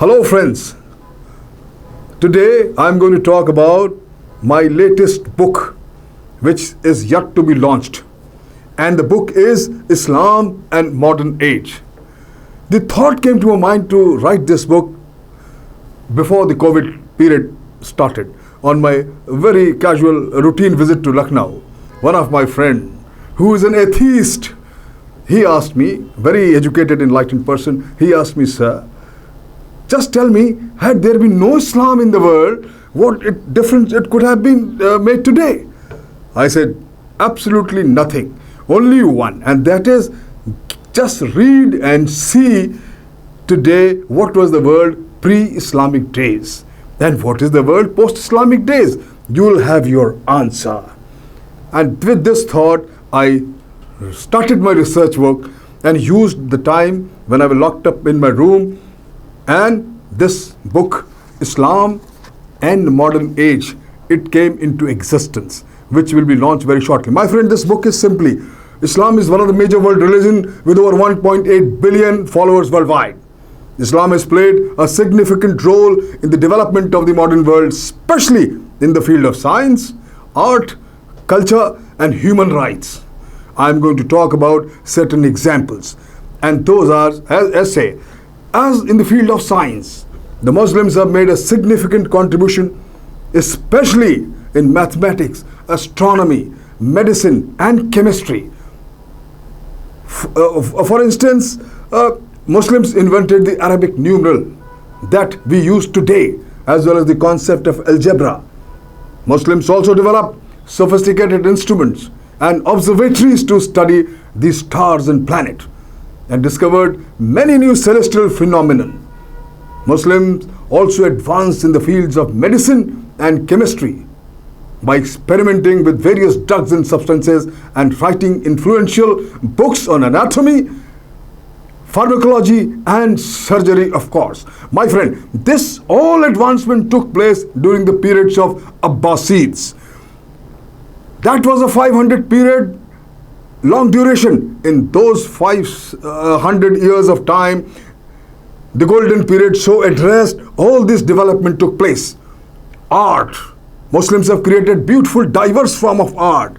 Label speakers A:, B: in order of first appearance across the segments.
A: Hello friends, today I'm going to talk about my latest book which is yet to be launched, and the book is Islam and Modern Age. The thought came to my mind to write this book before the COVID period started. On my very casual routine visit to Lucknow, one of my friends who is an atheist, he asked me, very educated, enlightened person, he asked me, sir, just tell me, had there been no Islam in the world, what difference it could have been made today? I said, absolutely nothing. Only one, and that is just read and see today what was the world pre-Islamic days and what is the world post-Islamic days. You will have your answer. And with this thought, I started my research work and used the time when I was locked up in my room, and this book, Islam and Modern Age, it came into existence, which will be launched very shortly. My friend, this book is simply, Islam is one of the major world religions with over 1.8 billion followers worldwide. Islam has played a significant role in the development of the modern world, especially in the field of science, art, culture, and human rights. I am going to talk about certain examples, and those are, as in the field of science, the Muslims have made a significant contribution, especially in mathematics, astronomy, medicine, and chemistry. For instance, Muslims invented the Arabic numeral that we use today, as well as the concept of algebra. Muslims also developed sophisticated instruments and observatories to study the stars and planets, and discovered many new celestial phenomena. Muslims also advanced in the fields of medicine and chemistry by experimenting with various drugs and substances and writing influential books on anatomy, pharmacology, and surgery, of course. My friend, this all advancement took place during the periods of Abbasids. That was a 500 period long duration. In those 500 years of time, the golden period so addressed, all this development took place. Art. Muslims have created beautiful, diverse form of art,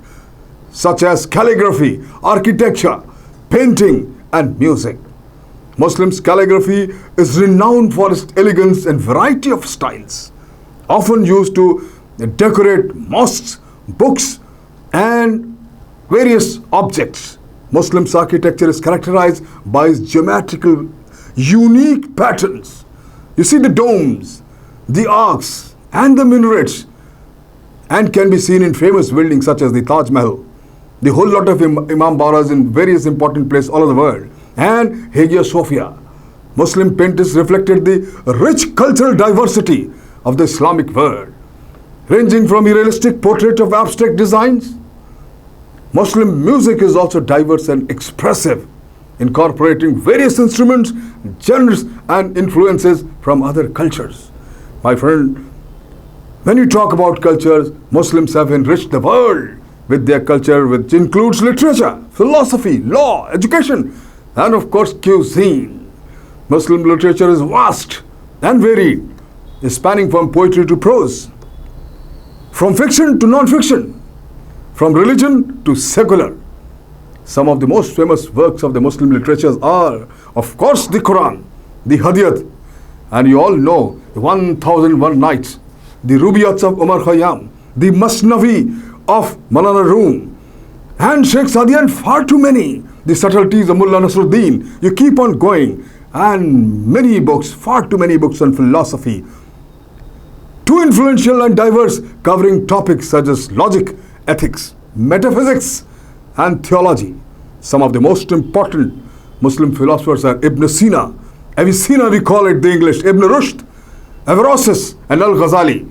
A: such as calligraphy, architecture, painting, and music. Muslims' calligraphy is renowned for its elegance and variety of styles, often used to decorate mosques, books, and various objects. Muslims' architecture is characterized by its geometrical, unique patterns. You see the domes, the arcs, and the minarets, and can be seen in famous buildings such as the Taj Mahal, the whole lot of Imam Baras in various important places all over the world, and Hagia Sophia. Muslim painters reflected the rich cultural diversity of the Islamic world, ranging from realistic portrait of abstract designs. Muslim music is also diverse and expressive, incorporating various instruments, genres, and influences from other cultures. My friend, when you talk about cultures, Muslims have enriched the world with their culture, which includes literature, philosophy, law, education, and of course cuisine. Muslim literature is vast and varied, spanning from poetry to prose, from fiction to non-fiction, from religion to secular. Some of the most famous works of the Muslim literatures are, of course, the Quran, the Hadith, and you all know the 1001 Nights, the Rubaiyats of Umar Khayyam, the Masnavi of Maulana Rum, and Sheikh Sadi, and far too many, the subtleties of Mullah Nasruddin. You keep on going, and many books, far too many books on philosophy, too influential and diverse, covering topics such as logic, ethics, metaphysics, and theology. Some of the most important Muslim philosophers are Ibn Sina, Avicenna we call it the English, Ibn Rushd, Averroes, and Al-Ghazali.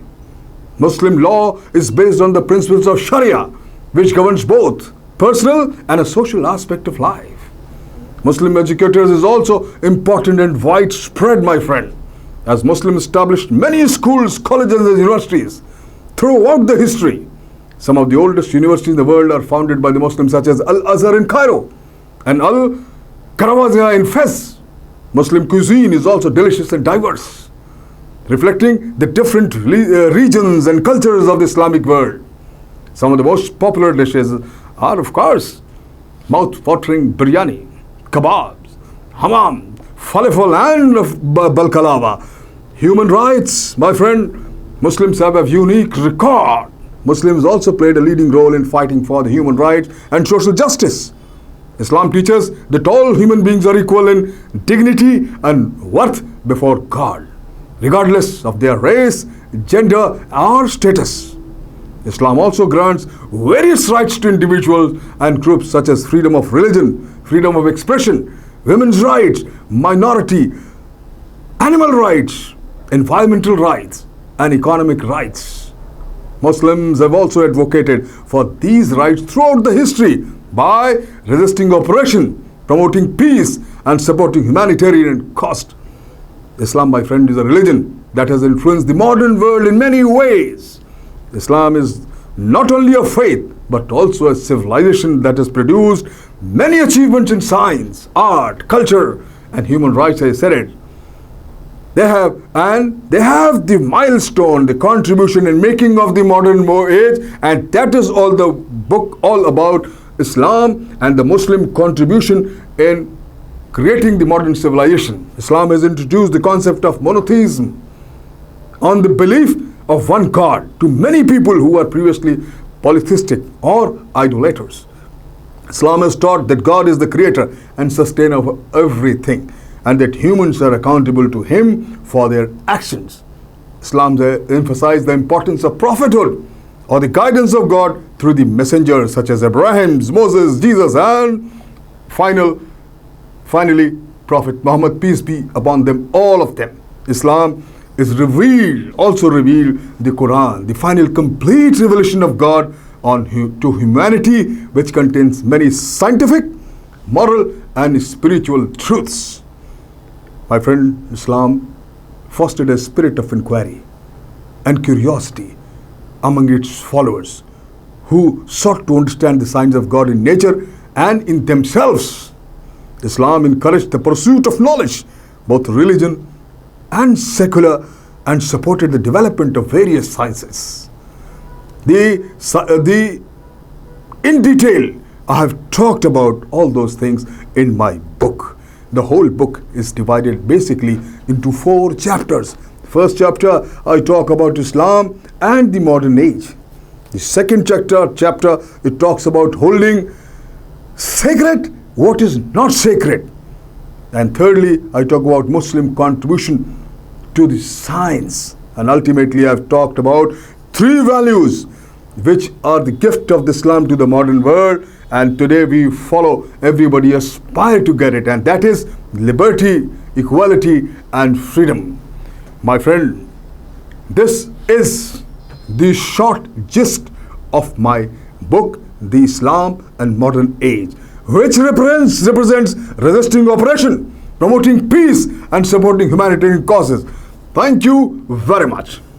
A: Muslim law is based on the principles of Sharia, which governs both personal and a social aspect of life. Muslim educators is also important and widespread, my friend, as Muslims established many schools, colleges, and universities throughout the history. Some of the oldest universities in the world are founded by the Muslims, such as Al-Azhar in Cairo and Al-Karawazia in Fez. Muslim cuisine is also delicious and diverse, reflecting the different regions and cultures of the Islamic world. Some of the most popular dishes are, of course, mouth-watering biryani, kebabs, hammam, falafel and balkalava. Human rights, my friend, Muslims have a unique record. Muslims also played a leading role in fighting for the human rights and social justice. Islam teaches that all human beings are equal in dignity and worth before God, regardless of their race, gender, or status. Islam also grants various rights to individuals and groups such as freedom of religion, freedom of expression, women's rights, minority, animal rights, environmental rights, and economic rights. Muslims have also advocated for these rights throughout the history by resisting oppression, promoting peace, and supporting humanitarian cause. Islam, my friend, is a religion that has influenced the modern world in many ways. Islam is not only a faith, but also a civilization that has produced many achievements in science, art, culture, and human rights, I said it. They have the milestone, the contribution in making of the modern age, and that is all the book all about Islam and the Muslim contribution in creating the modern civilization. Islam has introduced the concept of monotheism on the belief of one God to many people who were previously polytheistic or idolaters. Islam has taught that God is the creator and sustainer of everything, and that humans are accountable to Him for their actions. Islam emphasized the importance of prophethood or the guidance of God through the messengers such as Abraham, Moses, Jesus, and finally Prophet Muhammad, peace be upon them, all of them. Islam is also revealed the Quran, the final complete revelation of God to humanity, which contains many scientific, moral, and spiritual truths. My friend, Islam fostered a spirit of inquiry and curiosity among its followers who sought to understand the signs of God in nature and in themselves. Islam encouraged the pursuit of knowledge, both religion and secular, and supported the development of various sciences. In detail, I have talked about all those things in my book. The whole book is divided basically into 4 chapters. First chapter, I talk about Islam and the modern age. The second chapter, it talks about holding sacred what is not sacred. And thirdly, I talk about Muslim contribution to the science. And ultimately, I've talked about 3 values which are the gift of Islam to the modern world, and today we follow, everybody aspire to get it, and that is liberty, equality, and freedom. My friend, this is the short gist of my book, The Islam and Modern Age, which represents resisting oppression, promoting peace, and supporting humanitarian causes. Thank you very much.